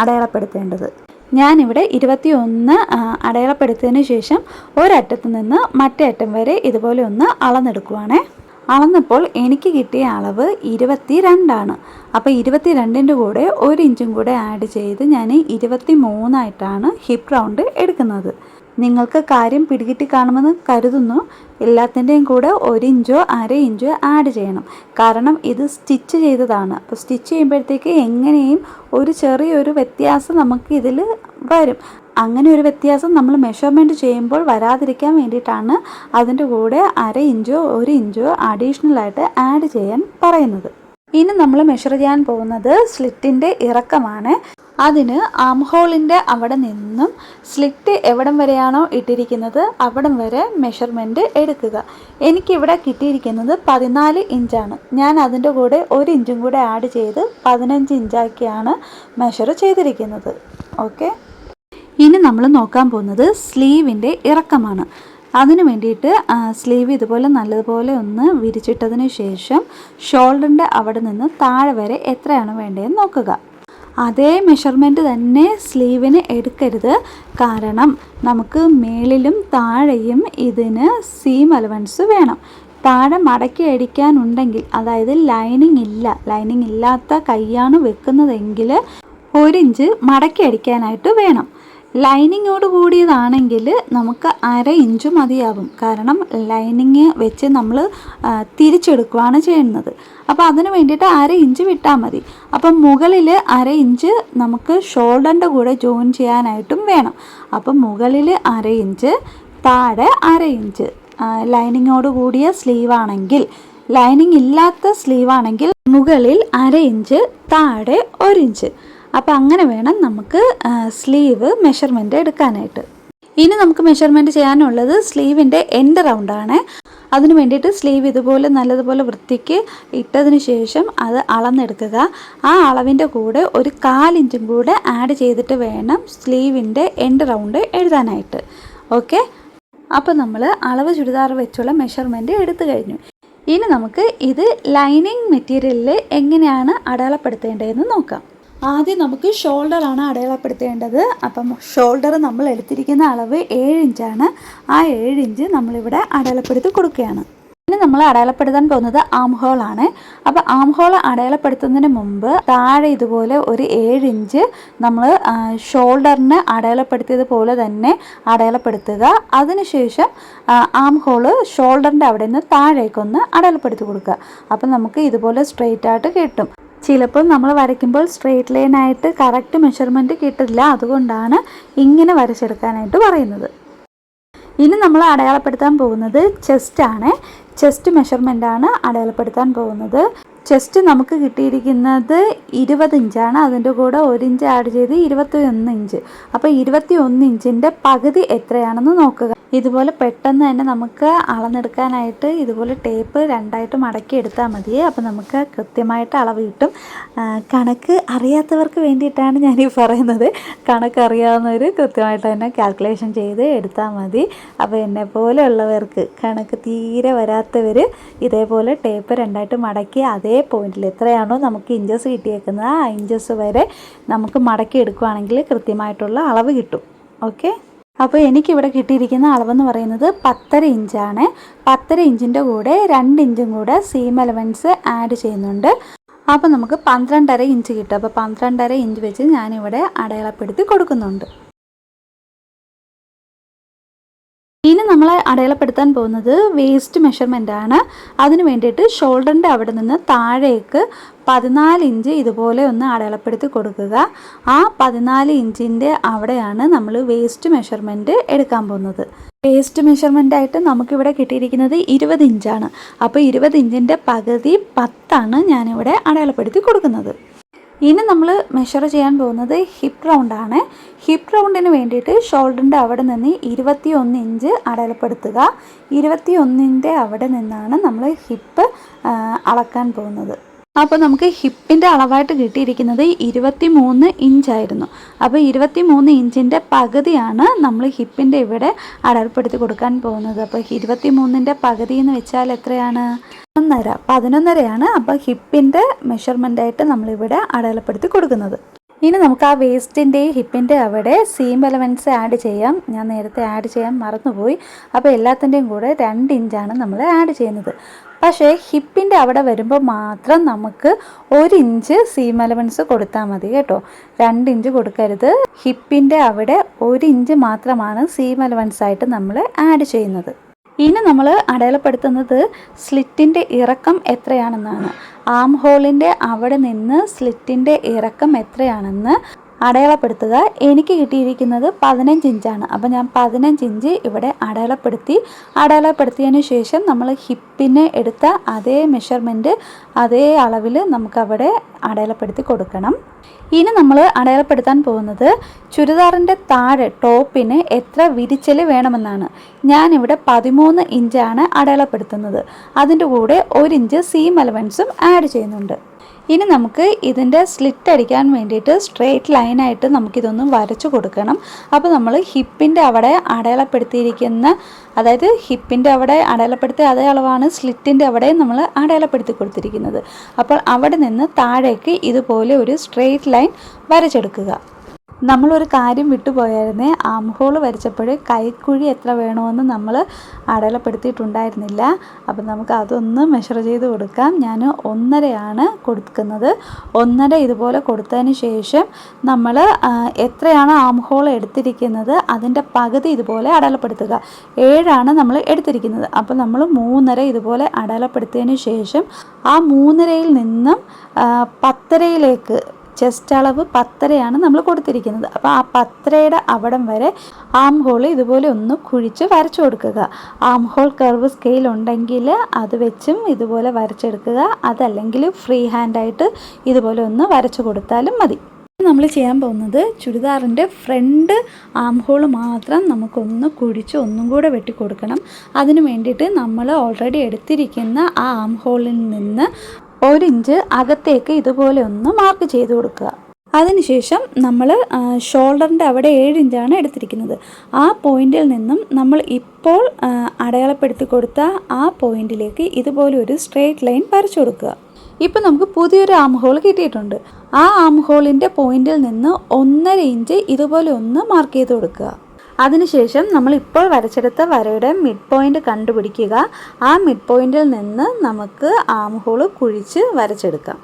അടയാളപ്പെടുത്തേണ്ടത്. ഞാനിവിടെ 21 അടയാളപ്പെടുത്തിയതിന് ശേഷം ഒരറ്റത്ത് നിന്ന് മറ്റേ അറ്റം വരെ ഇതുപോലെ ഒന്ന് അളന്നെടുക്കുവാണേ. അളന്നപ്പോൾ എനിക്ക് കിട്ടിയ അളവ് 22 അപ്പോൾ 22ൻ്റെ കൂടെ 1 ഇഞ്ചും കൂടെ ആഡ് ചെയ്ത് ഞാൻ 23 ഹിപ്പ് റൗണ്ട് എടുക്കുന്നത്. നിങ്ങൾക്ക് കാര്യം പിടികിട്ടി കാണുമെന്ന് കരുതുന്നു. എല്ലാത്തിൻ്റെയും കൂടെ 1 ഇഞ്ചോ 1/2 ഇഞ്ചോ ആഡ് ചെയ്യണം. കാരണം ഇത് സ്റ്റിച്ച് ചെയ്തതാണ്. അപ്പോൾ സ്റ്റിച്ച് ചെയ്യുമ്പോഴത്തേക്ക് എങ്ങനെയും ഒരു ചെറിയൊരു വ്യത്യാസം നമുക്ക് ഇതിൽ വരും. അങ്ങനെ ഒരു വ്യത്യാസം നമ്മൾ മെഷർമെൻറ്റ് ചെയ്യുമ്പോൾ വരാതിരിക്കാൻ വേണ്ടിയിട്ടാണ് അതിൻ്റെ കൂടെ 1/2 ഇഞ്ചോ 1 ഇഞ്ചോ അഡീഷണലായിട്ട് ആഡ് ചെയ്യാൻ പറയുന്നത്. ഇനി നമ്മൾ മെഷർ ചെയ്യാൻ പോകുന്നത് സ്ലിറ്റിൻ്റെ ഇറക്കമാണ്. അതിന് ആം ഹോളിൻ്റെ അവിടെ നിന്നും സ്ലിറ്റ് എവിടം വരെയാണോ ഇട്ടിരിക്കുന്നത് അവിടം വരെ മെഷർമെൻറ്റ് എടുക്കുക. എനിക്കിവിടെ കിട്ടിയിരിക്കുന്നത് 14 ഇഞ്ചാണ്. ഞാൻ അതിൻ്റെ കൂടെ 1 ഇഞ്ചും കൂടെ ആഡ് ചെയ്ത് 15 ഇഞ്ചാക്കിയാണ് മെഷർ ചെയ്തിരിക്കുന്നത്. ഓക്കെ, ഇനി നമ്മൾ നോക്കാൻ പോകുന്നത് സ്ലീവിൻ്റെ ഇറക്കമാണ്. അതിന് വേണ്ടിയിട്ട് സ്ലീവ് ഇതുപോലെ നല്ലതുപോലെ ഒന്ന് വിരിച്ചിട്ടതിന് ശേഷം ഷോൾഡറിൻ്റെ അവിടെ നിന്ന് താഴെ വരെ എത്രയാണ് വേണ്ടതെന്ന് നോക്കുക. അതേ മെഷർമെൻറ്റ് തന്നെ സ്ലീവിന് എടുക്കരുത്. കാരണം നമുക്ക് മേളിലും താഴെയും ഇതിന് സീം അലവൻസ് വേണം. താഴെ മടക്കി അടിക്കാനുണ്ടെങ്കിൽ, അതായത് ലൈനിങ് ഇല്ലാത്ത കൈയാണ് വെക്കുന്നതെങ്കിൽ 1 ഇഞ്ച് മടക്കി അടിക്കാനായിട്ട് വേണം. ലൈനിങ്ങോട് കൂടിയതാണെങ്കിൽ നമുക്ക് 1/2 ഇഞ്ച് മതിയാവും. കാരണം ലൈനിങ് വെച്ച് നമ്മൾ തിരിച്ചെടുക്കുകയാണ് ചെയ്യുന്നത്. അപ്പോൾ അതിന് വേണ്ടിയിട്ട് 1/2 ഇഞ്ച് വിട്ടാൽ മതി. അപ്പം മുകളിൽ 1/2 ഇഞ്ച് നമുക്ക് ഷോൾഡറിൻ്റെ കൂടെ ജോയിൻ ചെയ്യാനായിട്ടും വേണം. അപ്പം മുകളിൽ 1/2 ഇഞ്ച്, താഴെ 1/2 ഇഞ്ച്. ലൈനിങ്ങോട് കൂടിയ സ്ലീവാണെങ്കിൽ, ലൈനിങ് ഇല്ലാത്ത സ്ലീവാണെങ്കിൽ മുകളിൽ 1/2 ഇഞ്ച്, താഴെ 1 ഇഞ്ച്. അപ്പോൾ അങ്ങനെ വേണം നമുക്ക് സ്ലീവ് മെഷർമെൻറ്റ് എടുക്കാനായിട്ട്. ഇനി നമുക്ക് മെഷർമെൻറ്റ് ചെയ്യാനുള്ളത് സ്ലീവിൻ്റെ എൻഡ് റൗണ്ടാണ്. അതിന് വേണ്ടിയിട്ട് സ്ലീവ് ഇതുപോലെ നല്ലതുപോലെ വൃത്തിക്ക് ഇട്ടതിന് ശേഷം അത് അളന്നെടുക്കുക. ആ അളവിൻ്റെ കൂടെ ഒരു 1/4 ഇഞ്ചും കൂടെ ആഡ് ചെയ്തിട്ട് വേണം സ്ലീവിൻ്റെ എൻഡ് റൗണ്ട് എഴുതാനായിട്ട്. ഓക്കെ, അപ്പോൾ നമ്മൾ അളവ് ചുരിദാർ വെച്ചുള്ള മെഷർമെൻറ്റ് എടുത്തു കഴിഞ്ഞു. ഇനി നമുക്ക് ഇത് ലൈനിങ് മെറ്റീരിയലിൽ എങ്ങനെയാണ് അടയാളപ്പെടുത്തേണ്ടതെന്ന് നോക്കാം. ആദ്യം നമുക്ക് ഷോൾഡറാണ് അടയാളപ്പെടുത്തേണ്ടത്. അപ്പം ഷോൾഡർ നമ്മൾ എടുത്തിരിക്കുന്ന അളവ് 7 ഇഞ്ചാണ്. ആ 7 ഇഞ്ച് നമ്മളിവിടെ അടയാളപ്പെടുത്തി കൊടുക്കുകയാണ്. ഇനി നമ്മൾ അടയാളപ്പെടുത്താൻ പോകുന്നത് ആം ഹോളാണ്. അപ്പോൾ ആം ഹോൾ അടയാളപ്പെടുത്തുന്നതിന് മുമ്പ് താഴെ ഇതുപോലെ ഒരു 7 ഇഞ്ച് നമ്മൾ ഷോൾഡറിന് അടയാളപ്പെടുത്തിയതുപോലെ തന്നെ അടയാളപ്പെടുത്തുക. അതിനുശേഷം ആം ഹോള് ഷോൾഡറിൻ്റെ അവിടെ നിന്ന് താഴേക്കൊന്ന് അടയാളപ്പെടുത്തി കൊടുക്കുക. അപ്പം നമുക്ക് ഇതുപോലെ സ്ട്രെയിറ്റ് ആയിട്ട് കിട്ടും. ചിലപ്പോൾ നമ്മൾ വരയ്ക്കുമ്പോൾ സ്ട്രെയിറ്റ് ലൈനായിട്ട് കറക്റ്റ് മെഷർമെൻറ്റ് കിട്ടില്ല. അതുകൊണ്ടാണ് ഇങ്ങനെ വരച്ചെടുക്കാനായിട്ട് പറയുന്നത്. ഇനി നമ്മൾ അടയാളപ്പെടുത്താൻ പോകുന്നത് ചെസ്റ്റാണ്. ചെസ്റ്റ് മെഷർമെൻറ്റാണ് അടയാളപ്പെടുത്താൻ പോകുന്നത്. ചെസ്റ്റ് നമുക്ക് കിട്ടിയിരിക്കുന്നത് 20 ഇഞ്ചാണ്. അതിൻ്റെ കൂടെ 1 ഇഞ്ച് ആഡ് ചെയ്ത് 21 ഇഞ്ച്. അപ്പോൾ 21 ഇഞ്ചിൻ്റെ പകുതി എത്രയാണെന്ന് നോക്കുക. ഇതുപോലെ പെട്ടെന്ന് തന്നെ നമുക്ക് അളന്നെടുക്കാനായിട്ട് ഇതുപോലെ ടേപ്പ് 2ആയിട്ട് മടക്കി എടുത്താൽ മതി. അപ്പോൾ നമുക്ക് കൃത്യമായിട്ട് അളവ് കിട്ടും. കണക്ക് അറിയാത്തവർക്ക് വേണ്ടിയിട്ടാണ് ഞാനീ പറയുന്നത്. കണക്ക് അറിയാവുന്നവർ കൃത്യമായിട്ട് തന്നെ കാൽക്കുലേഷൻ ചെയ്ത് എടുത്താൽ മതി. അപ്പോൾ എന്നെപ്പോലെയുള്ളവർക്ക് കണക്ക് തീരെ വരാത്തവർ ഇതേപോലെ ടേപ്പ് 2ആയിട്ട് മടക്കി അതേ പോയിന്റിൽ എത്രയാണോ നമുക്ക് ഇഞ്ചസ് കിട്ടിയേക്കുന്നത് ആ ഇഞ്ചസ് വരെ നമുക്ക് മടക്കി എടുക്കുകയാണെങ്കിൽ കൃത്യമായിട്ടുള്ള അളവ് കിട്ടും. ഓക്കെ, അപ്പോൾ എനിക്കിവിടെ കിട്ടിയിരിക്കുന്ന അളവെന്ന് പറയുന്നത് 10.5 ഇഞ്ചാണ്. 10.5 ഇഞ്ചിൻ്റെ കൂടെ 2 ഇഞ്ചും കൂടെ സീം അലവൻസ് ആഡ് ചെയ്യുന്നുണ്ട്. അപ്പോൾ നമുക്ക് 12.5 ഇഞ്ച് കിട്ടും. അപ്പോൾ 12.5 ഇഞ്ച് വെച്ച് ഞാനിവിടെ അടയാളപ്പെടുത്തി കൊടുക്കുന്നുണ്ട്. ഇനി നമ്മൾ അടയാളപ്പെടുത്താൻ പോകുന്നത് വേസ്റ്റ് മെഷർമെൻ്റ് ആണ്. അതിന് വേണ്ടിയിട്ട് ഷോൾഡറിൻ്റെ അവിടെ നിന്ന് താഴേക്ക് 14 ഇഞ്ച് ഇതുപോലെ ഒന്ന് അടയാളപ്പെടുത്തി കൊടുക്കുക. ആ 14 ഇഞ്ചിൻ്റെ അവിടെയാണ് നമ്മൾ വേസ്റ്റ് മെഷർമെൻറ്റ് എടുക്കാൻ പോകുന്നത്. വേസ്റ്റ് മെഷർമെൻ്റായിട്ട് നമുക്കിവിടെ കിട്ടിയിരിക്കുന്നത് 20 ഇഞ്ചാണ്. അപ്പോൾ 20 ഇഞ്ചിൻ്റെ പകുതി 10 ഞാനിവിടെ അടയാളപ്പെടുത്തി കൊടുക്കുന്നത്. ഇനി നമ്മൾ മെഷർ ചെയ്യാൻ പോകുന്നത് ഹിപ്പ് റൗണ്ടാണ്. ഹിപ്പ് റൗണ്ടിന് വേണ്ടിയിട്ട് ഷോൾഡറിൻ്റെ അവിടെ നിന്ന് 21 ഇഞ്ച് അടയാളപ്പെടുത്തുക. 21ൻ്റെ അവിടെ നിന്നാണ് നമ്മൾ ഹിപ്പ് അളക്കാൻ പോകുന്നത്. അപ്പോൾ നമുക്ക് ഹിപ്പിൻ്റെ അളവായിട്ട് കിട്ടിയിരിക്കുന്നത് 23 ഇഞ്ചായിരുന്നു. അപ്പോൾ 23 ഇഞ്ചിൻ്റെ പകുതിയാണ് നമ്മൾ ഹിപ്പിൻ്റെ ഇവിടെ അടയാളപ്പെടുത്തി കൊടുക്കാൻ പോകുന്നത്. അപ്പോൾ 23ൻ്റെ പകുതി എന്ന് വെച്ചാൽ എത്രയാണ്? 11.5. അപ്പോൾ ഹിപ്പിൻ്റെ മെഷർമെൻ്റായിട്ട് നമ്മളിവിടെ അടയാളപ്പെടുത്തി കൊടുക്കുന്നത്. ഇനി നമുക്ക് ആ വേസ്റ്റിൻ്റെയും ഹിപ്പിൻ്റെ അവിടെ സീം എലമെൻറ്റ്സ് ആഡ് ചെയ്യാം. ഞാൻ നേരത്തെ ആഡ് ചെയ്യാൻ മറന്നുപോയി. അപ്പോൾ എല്ലാത്തിൻ്റെയും കൂടെ 2 ഇഞ്ചാണ് നമ്മൾ ആഡ് ചെയ്യുന്നത്. പക്ഷേ ഹിപ്പിൻ്റെ അവിടെ വരുമ്പോൾ മാത്രം നമുക്ക് 1 ഇഞ്ച് സീം എലമെൻറ്റ്സ് കൊടുത്താൽ മതി കേട്ടോ. 2 ഇഞ്ച് കൊടുക്കരുത്. ഹിപ്പിൻ്റെ അവിടെ 1 ഇഞ്ച് മാത്രമാണ് സീം എലമെൻറ്റ്സ് ആയിട്ട് നമ്മൾ ആഡ് ചെയ്യുന്നത്. ഇനി നമ്മൾ അടയാളപ്പെടുത്തുന്നത് സ്ലിറ്റിൻ്റെ ഇറക്കം എത്രയാണെന്നാണ്. ആം ഹോളിൻ്റെ അവിടെ നിന്ന് സ്ലിറ്റിൻ്റെ ഇറക്കം എത്രയാണെന്ന് അടയാളപ്പെടുത്തുക. എനിക്ക് കിട്ടിയിരിക്കുന്നത് 15 ഇഞ്ചാണ്. അപ്പോൾ ഞാൻ 15 ഇഞ്ച് ഇവിടെ അടയാളപ്പെടുത്തിയതിന് ശേഷം നമ്മൾ ഹിപ്പിന് എടുത്ത അതേ മെഷർമെൻറ്റ് അതേ അളവിൽ നമുക്കവിടെ അടയാളപ്പെടുത്തി കൊടുക്കണം. ഇനി നമ്മൾ അടയാളപ്പെടുത്താൻ പോകുന്നത് ചുരിദാറിൻ്റെ താഴെ ടോപ്പിന് എത്ര വിരിച്ചൽ വേണമെന്നാണ്. ഞാനിവിടെ 13 ഇഞ്ചാണ് അടയാളപ്പെടുത്തുന്നത്. അതിൻ്റെ കൂടെ 1 ഇഞ്ച് സീം എലമെൻസും ആഡ് ചെയ്യുന്നുണ്ട്. ഇനി നമുക്ക് ഇതിൻ്റെ സ്ലിറ്റ് അടിക്കാൻ വേണ്ടിയിട്ട് സ്ട്രെയിറ്റ് ലൈനായിട്ട് നമുക്കിതൊന്ന് വരച്ചു കൊടുക്കണം. അപ്പോൾ നമ്മൾ ഹിപ്പിൻ്റെ അവിടെ അടയാളപ്പെടുത്തിയിരിക്കുന്ന, അതായത് ഹിപ്പിൻ്റെ അവിടെ അടയാളപ്പെടുത്തിയ അതേ അളവാണ് സ്ലിറ്റിൻ്റെ അവിടെ നമ്മൾ അടയാളപ്പെടുത്തി കൊടുത്തിരിക്കുന്നത്. അപ്പോൾ അവിടെ നിന്ന് താഴേക്ക് ഇതുപോലെ ഒരു സ്ട്രെയിറ്റ് ലൈൻ വരച്ചെടുക്കുക. നമ്മളൊരു കാര്യം വിട്ടുപോയായിരുന്നേ, ആം ഹോൾ വരച്ചപ്പോൾ കൈക്കുഴി എത്ര വേണമെന്ന് നമ്മൾ അടയാളപ്പെടുത്തിയിട്ടുണ്ടായിരുന്നില്ല. അപ്പം നമുക്ക് അതൊന്ന് മെഷർ ചെയ്ത് കൊടുക്കാം. ഞാൻ 1.5 കൊടുക്കുന്നത്. 1.5 ഇതുപോലെ കൊടുത്തതിന് ശേഷം നമ്മൾ എത്രയാണ് ആം ഹോൾ എടുത്തിരിക്കുന്നത് അതിൻ്റെ പകുതി ഇതുപോലെ അടയാളപ്പെടുത്തുക. 7 നമ്മൾ എടുത്തിരിക്കുന്നത്. അപ്പോൾ നമ്മൾ 3.5 ഇതുപോലെ അടയാളപ്പെടുത്തിയതിന് ശേഷം ആ 3.5 നിന്നും 10.5 ചെസ്റ്റ് അളവ് 10 നമ്മൾ കൊടുത്തിരിക്കുന്നത്. അപ്പോൾ ആ 10 അവിടം വരെ ആം ഹോൾ ഇതുപോലെ ഒന്ന് കുഴിച്ച് വരച്ചു കൊടുക്കുക. ആം ഹോൾ കർവ് സ്കെയിൽ ഉണ്ടെങ്കിൽ അത് വെച്ചും ഇതുപോലെ വരച്ചെടുക്കുക. അതല്ലെങ്കിൽ ഫ്രീ ഹാൻഡായിട്ട് ഇതുപോലെ ഒന്ന് വരച്ചു കൊടുത്താലും മതി. നമ്മൾ ചെയ്യാൻ പോകുന്നത് ചുരിദാറിൻ്റെ ഫ്രണ്ട് ആം ഹോൾ മാത്രം നമുക്കൊന്ന് കുഴിച്ച് ഒന്നും കൂടെ വെട്ടിക്കൊടുക്കണം. അതിന് വേണ്ടിയിട്ട് നമ്മൾ ഓൾറെഡി എടുത്തിരിക്കുന്ന ആ ആം ഹോളിൽ നിന്ന് 1 ഇഞ്ച് അകത്തേക്ക് ഇതുപോലെ ഒന്ന് മാർക്ക് ചെയ്ത് കൊടുക്കുക. അതിനുശേഷം നമ്മൾ ഷോൾഡറിൻ്റെ അവിടെ 7 ഇഞ്ചാണ് എടുത്തിരിക്കുന്നത്. ആ പോയിന്റിൽ നിന്നും നമ്മൾ ഇപ്പോൾ അടയാളപ്പെടുത്തി കൊടുത്ത ആ പോയിന്റിലേക്ക് ഇതുപോലെ ഒരു സ്ട്രെയിറ്റ് ലൈൻ വരച്ചു കൊടുക്കുക. ഇപ്പം നമുക്ക് പുതിയൊരു ആം ഹോൾ കിട്ടിയിട്ടുണ്ട്. ആ ആം ഹോളിൻ്റെ പോയിന്റിൽ നിന്ന് 1.5 ഇഞ്ച് ഇതുപോലെ ഒന്ന് മാർക്ക് ചെയ്ത് കൊടുക്കുക. അതിനുശേഷം നമ്മൾ ഇപ്പോൾ വരച്ചെടുത്ത വരയുടെ മിഡ് പോയിൻ്റ് കണ്ടുപിടിക്കുക. ആ മിഡ് പോയിന്റിൽ നിന്ന് നമുക്ക് ആം ഹോൾ കുഴിച്ച് വരച്ചെടുക്കാം.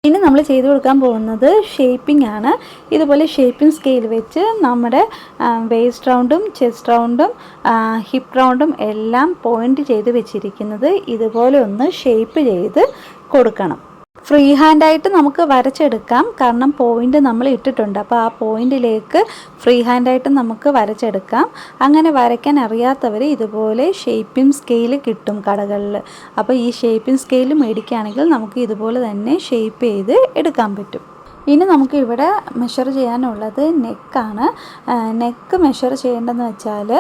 ഇനി നമ്മൾ ചെയ്തു കൊടുക്കാൻ പോകുന്നത് ഷേപ്പിംഗ് ആണ്. ഇതുപോലെ ഷേപ്പിംഗ് സ്കെയിൽ വെച്ച് നമ്മുടെ വേസ്റ്റ് റൗണ്ടും ചെസ്റ്റ് റൗണ്ടും ഹിപ്പ് റൗണ്ടും എല്ലാം പോയിൻ്റ് ചെയ്ത് വെച്ചിരിക്കുന്നത് ഇതുപോലെ ഒന്ന് ഷേപ്പ് ചെയ്ത് കൊടുക്കണം. ഫ്രീ ഹാൻഡായിട്ട് നമുക്ക് വരച്ചെടുക്കാം, കാരണം പോയിൻ്റ് നമ്മൾ ഇട്ടിട്ടുണ്ട്. അപ്പോൾ ആ പോയിന്റിലേക്ക് ഫ്രീ ഹാൻഡായിട്ട് നമുക്ക് വരച്ചെടുക്കാം. അങ്ങനെ വരയ്ക്കാൻ അറിയാത്തവർ ഇതുപോലെ ഷേപ്പിംഗ് സ്കെയിൽ കിട്ടും കടകളിൽ. അപ്പോൾ ഈ ഷേപ്പിംഗ് സ്കെയിൽ മേടിക്കുകയാണെങ്കിൽ നമുക്ക് ഇതുപോലെ തന്നെ ഷേപ്പ് ചെയ്ത് എടുക്കാൻ പറ്റും. ഇനി നമുക്ക് ഇവിടെ മെഷർ ചെയ്യാനുള്ളത് നെക്കാണ്. നെക്ക് മെഷർ ചെയ്യേണ്ടതെന്ന് വെച്ചാൽ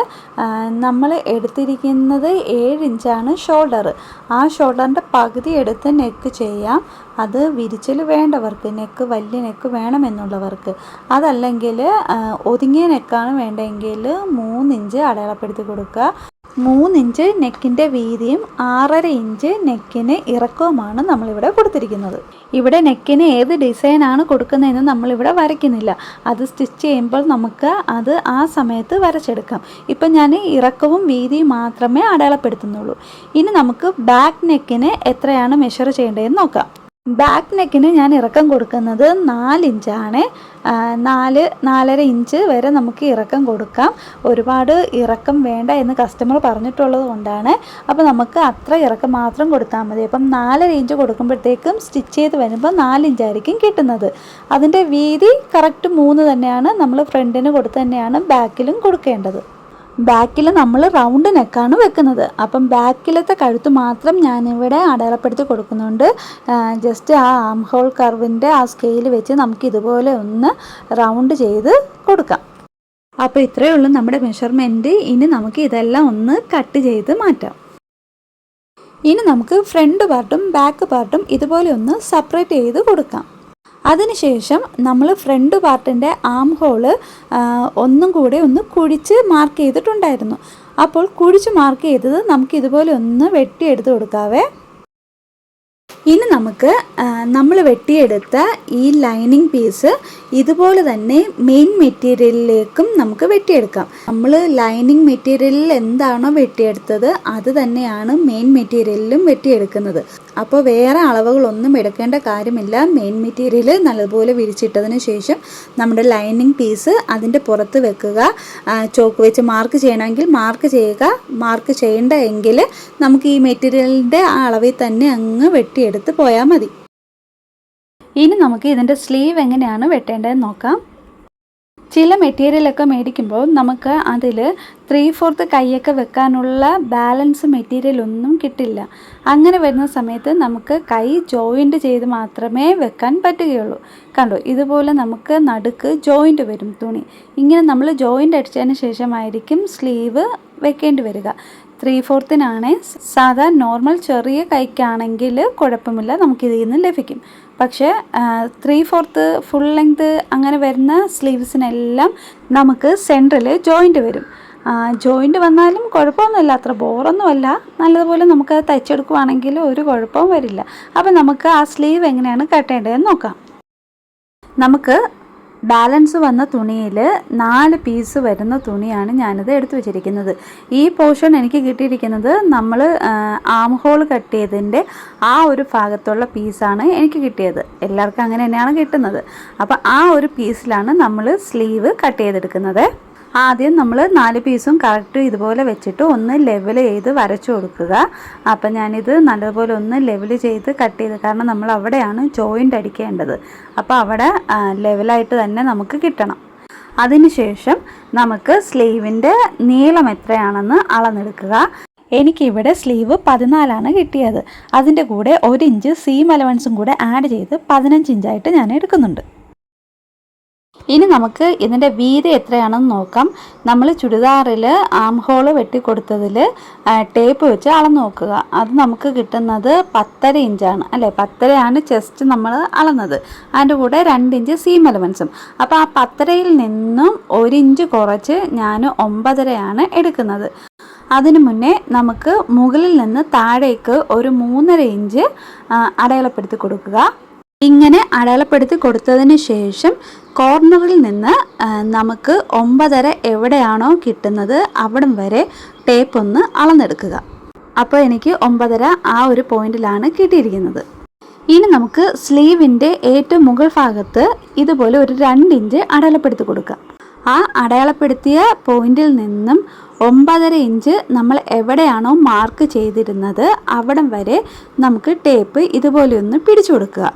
നമ്മൾ എടുത്തിരിക്കുന്നത് 7 ഇഞ്ചാണ് ഷോൾഡർ. ആ ഷോൾഡറിൻ്റെ പകുതി എടുത്ത് നെക്ക് ചെയ്യാം. അത് വിരിച്ചൽ വേണ്ടവർക്ക്, നെക്ക് വലിയ നെക്ക് വേണമെന്നുള്ളവർക്ക്. അതല്ലെങ്കിൽ ഒതുങ്ങിയ നെക്കാണ് വേണ്ടതെങ്കിൽ 3 ഇഞ്ച് അടയാളപ്പെടുത്തി കൊടുക്കുക. 3 ഇഞ്ച് നെക്കിൻ്റെ വീതിയും 6.5 ഇഞ്ച് നെക്കിന് ഇറക്കവുമാണ് നമ്മളിവിടെ കൊടുത്തിരിക്കുന്നത്. ഇവിടെ നെക്കിന് ഏത് ഡിസൈനാണ് കൊടുക്കുന്നതെന്ന് നമ്മളിവിടെ വരയ്ക്കുന്നില്ല. അത് സ്റ്റിച്ച് ചെയ്യുമ്പോൾ നമുക്ക് അത് ആ സമയത്ത് വരച്ചെടുക്കാം. ഇപ്പം ഞാൻ ഇറക്കവും വീതിയും മാത്രമേ അടയാളപ്പെടുത്തുന്നുള്ളൂ. ഇനി നമുക്ക് ബാക്ക് നെക്കിന് എത്രയാണ് മെഷർ ചെയ്യേണ്ടതെന്ന് നോക്കാം. ബാക്ക് നെക്കിന് ഞാൻ ഇറക്കം കൊടുക്കുന്നത് 4 ഇഞ്ചാണ്. 4-4.5 ഇഞ്ച് വരെ നമുക്ക് ഇറക്കം കൊടുക്കാം. ഒരുപാട് ഇറക്കം വേണ്ട എന്ന് കസ്റ്റമർ പറഞ്ഞിട്ടുള്ളത് കൊണ്ടാണ്. അപ്പോൾ നമുക്ക് അത്ര ഇറക്കം മാത്രം കൊടുത്താൽ മതി. അപ്പം 4.5 ഇഞ്ച് കൊടുക്കുമ്പോഴത്തേക്കും സ്റ്റിച്ച് ചെയ്ത് വരുമ്പോൾ 4 ഇഞ്ചായിരിക്കും കിട്ടുന്നത്. അതിൻ്റെ വീതി കറക്റ്റ് 3 തന്നെയാണ്. നമ്മൾ ഫ്രണ്ടിന് കൊടുത്ത് തന്നെയാണ് ബാക്കിലും കൊടുക്കേണ്ടത്. ബാക്കിൽ നമ്മൾ റൗണ്ട് നെക്കാണ് വെക്കുന്നത്. അപ്പം ബാക്കിലത്തെ കഴുത്ത് മാത്രം ഞാനിവിടെ അടയാളപ്പെടുത്തി കൊടുക്കുന്നുണ്ട്. ജസ്റ്റ് ആ ആം ഹോൾ കർവിൻ്റെ ആ സ്കെയിൽ വെച്ച് നമുക്ക് ഇതുപോലെ ഒന്ന് റൗണ്ട് ചെയ്ത് കൊടുക്കാം. അപ്പോൾ ഇത്രയേ ഉള്ളൂ നമ്മുടെ മെഷർമെൻറ്റ്. ഇനി നമുക്ക് ഇതെല്ലാം ഒന്ന് കട്ട് ചെയ്ത് മാറ്റാം. ഇനി നമുക്ക് ഫ്രണ്ട് പാർട്ടും ബാക്ക് പാർട്ടും ഇതുപോലെ ഒന്ന് സെപ്പറേറ്റ് ചെയ്ത് കൊടുക്കാം. അതിനുശേഷം നമ്മൾ ഫ്രണ്ട് പാർട്ടിൻ്റെ ആം ഹോള് ഒന്നും കൂടെ ഒന്ന് കുഴിച്ച് മാർക്ക് ചെയ്തിട്ടുണ്ടായിരുന്നു. അപ്പോൾ കുഴിച്ച് മാർക്ക് ചെയ്തത് നമുക്ക് ഇതുപോലെ ഒന്ന് വെട്ടിയെടുത്ത് കൊടുക്കാവേ. ഇനി നമുക്ക് നമ്മൾ വെട്ടിയെടുത്ത ഈ ലൈനിങ് പീസ് ഇതുപോലെ തന്നെ മെയിൻ മെറ്റീരിയലിലേക്കും നമുക്ക് വെട്ടിയെടുക്കാം. നമ്മൾ ലൈനിങ് മെറ്റീരിയലിൽ എന്താണോ വെട്ടിയെടുത്തത് അത് തന്നെയാണ് മെയിൻ മെറ്റീരിയലിലും വെട്ടിയെടുക്കുന്നത്. അപ്പോൾ വേറെ അളവുകളൊന്നും എടുക്കേണ്ട കാര്യമില്ല. മെയിൻ മെറ്റീരിയൽ നല്ലതുപോലെ വിരിച്ചിട്ടതിന് ശേഷം നമ്മുടെ ലൈനിങ് പീസ് അതിൻ്റെ പുറത്ത് വെക്കുക. ചോക്ക് വെച്ച് മാർക്ക് ചെയ്യണമെങ്കിൽ മാർക്ക് ചെയ്യുക. മാർക്ക് ചെയ്യേണ്ട എങ്കിൽ നമുക്ക് ഈ മെറ്റീരിയലിൻ്റെ ആ അളവിൽ തന്നെ അങ്ങ് വെട്ടിയെടുത്ത് പോയാൽ മതി. ഇനി നമുക്ക് ഇതിൻ്റെ സ്ലീവ് എങ്ങനെയാണ് വെട്ടേണ്ടതെന്ന് നോക്കാം. ചില മെറ്റീരിയലൊക്കെ മേടിക്കുമ്പോൾ നമുക്ക് അതിൽ 3/4 കൈയൊക്കെ വെക്കാനുള്ള ബാലൻസ് മെറ്റീരിയൽ ഒന്നും കിട്ടില്ല. അങ്ങനെ വരുന്ന സമയത്ത് നമുക്ക് കൈ ജോയിൻറ്റ് ചെയ്ത് മാത്രമേ വെക്കാൻ പറ്റുകയുള്ളൂ. കണ്ടോ, ഇതുപോലെ നമുക്ക് നടുക്ക് ജോയിൻറ്റ് വരും തുണി. ഇങ്ങനെ നമ്മൾ ജോയിൻ്റ് അടിച്ചതിന് ശേഷമായിരിക്കും സ്ലീവ് വെക്കേണ്ടി വരിക. 3/4 സാധാ നോർമൽ ചെറിയ കൈക്കാണെങ്കിൽ കുഴപ്പമില്ല, നമുക്കിതിൽ നിന്ന് ലഭിക്കും. പക്ഷേ 3/4 ഫുൾ ലെങ്ത് അങ്ങനെ വരുന്ന സ്ലീവ്സിനെല്ലാം നമുക്ക് സെൻറ്ററിൽ ജോയിൻറ്റ് വരും. ജോയിൻറ്റ് വന്നാലും കുഴപ്പമൊന്നുമില്ല, അത്ര ബോറൊന്നുമല്ല. നല്ലതുപോലെ നമുക്കത് തയ്ച്ചെടുക്കുവാണെങ്കിൽ ഒരു കുഴപ്പവും വരില്ല. അപ്പോൾ നമുക്ക് ആ സ്ലീവ് എങ്ങനെയാണ് കട്ടേണ്ടതെന്ന് നോക്കാം. നമുക്ക് ബാലൻസ് വന്ന തുണിയിൽ 4 പീസ് വരുന്ന തുണിയാണ് ഞാനിത് എടുത്തു വെച്ചിരിക്കുന്നത്. ഈ പോർഷൻ എനിക്ക് കിട്ടിയിരിക്കുന്നത് നമ്മൾ ആം ഹോൾ കട്ട് ചെയ്തതിൻ്റെ ആ ഒരു ഭാഗത്തുള്ള പീസാണ് എനിക്ക് കിട്ടിയത്. എല്ലാവർക്കും അങ്ങനെ തന്നെയാണ് കിട്ടുന്നത്. അപ്പോൾ ആ ഒരു പീസിലാണ് നമ്മൾ സ്ലീവ് കട്ട് ചെയ്തെടുക്കുന്നത്. ആദ്യം നമ്മൾ 4 പീസും കറക്റ്റ് ഇതുപോലെ വെച്ചിട്ട് ഒന്ന് ലെവൽ ചെയ്ത് വരച്ചു കൊടുക്കുക. അപ്പം ഞാനിത് നല്ലതുപോലെ ഒന്ന് ലെവൽ ചെയ്ത് കട്ട് ചെയ്ത്, കാരണം നമ്മൾ അവിടെയാണ് ജോയിൻ്റ് അടിക്കേണ്ടത്. അപ്പോൾ അവിടെ ലെവലായിട്ട് തന്നെ നമുക്ക് കിട്ടണം. അതിനുശേഷം നമുക്ക് സ്ലീവിൻ്റെ നീളം എത്രയാണെന്ന് അളന്നെടുക്കുക. എനിക്കിവിടെ സ്ലീവ് 14 കിട്ടിയത്. അതിൻ്റെ കൂടെ 1 ഇഞ്ച് സീം അലവൻസും കൂടെ ആഡ് ചെയ്ത് 15 ഇഞ്ചായിട്ട് ഞാൻ എടുക്കുന്നുണ്ട്. ഇനി നമുക്ക് ഇതിൻ്റെ വീതി എത്രയാണെന്ന് നോക്കാം. നമ്മൾ ചുരിദാറിൽ ആം ഹോള് വെട്ടിക്കൊടുത്തതിൽ ടേപ്പ് വെച്ച് അളന്ന് നോക്കുക. അത് നമുക്ക് കിട്ടുന്നത് 10.5 ഇഞ്ചാണ് അല്ലേ. 10.5 ചെസ്റ്റ് നമ്മൾ അളന്നത്. അതിൻ്റെ കൂടെ 2 ഇഞ്ച് സീം അലവൻസും. അപ്പോൾ ആ 10.5-ൽ നിന്നും 1 ഇഞ്ച് കുറച്ച് ഞാൻ 9.5 എടുക്കുന്നത്. അതിനു മുന്നേ നമുക്ക് മുകളിൽ നിന്ന് താഴേക്ക് ഒരു 3.5 ഇഞ്ച് അടയാളപ്പെടുത്തി കൊടുക്കുക. ഇങ്ങനെ അടയാളപ്പെടുത്തി കൊടുത്തതിന് ശേഷം കോർണറിൽ നിന്ന് നമുക്ക് 9.5 എവിടെയാണോ കിട്ടുന്നത് അവിടം വരെ ടേപ്പ് ഒന്ന് അളന്നെടുക്കുക. അപ്പോൾ എനിക്ക് 9.5 ആ ഒരു പോയിന്റിലാണ് കിട്ടിയിരിക്കുന്നത്. ഇനി നമുക്ക് സ്ലീവിൻ്റെ ഏറ്റവും മുകൾ ഭാഗത്ത് ഇതുപോലെ ഒരു 2 ഇഞ്ച് അടയാളപ്പെടുത്തി കൊടുക്കാം. ആ അടയാളപ്പെടുത്തിയ പോയിന്റിൽ നിന്നും 9.5 ഇഞ്ച് നമ്മൾ എവിടെയാണോ മാർക്ക് ചെയ്തിരുന്നത് അവിടം വരെ നമുക്ക് ടേപ്പ് ഇതുപോലെ ഒന്ന് പിടിച്ചു കൊടുക്കുക.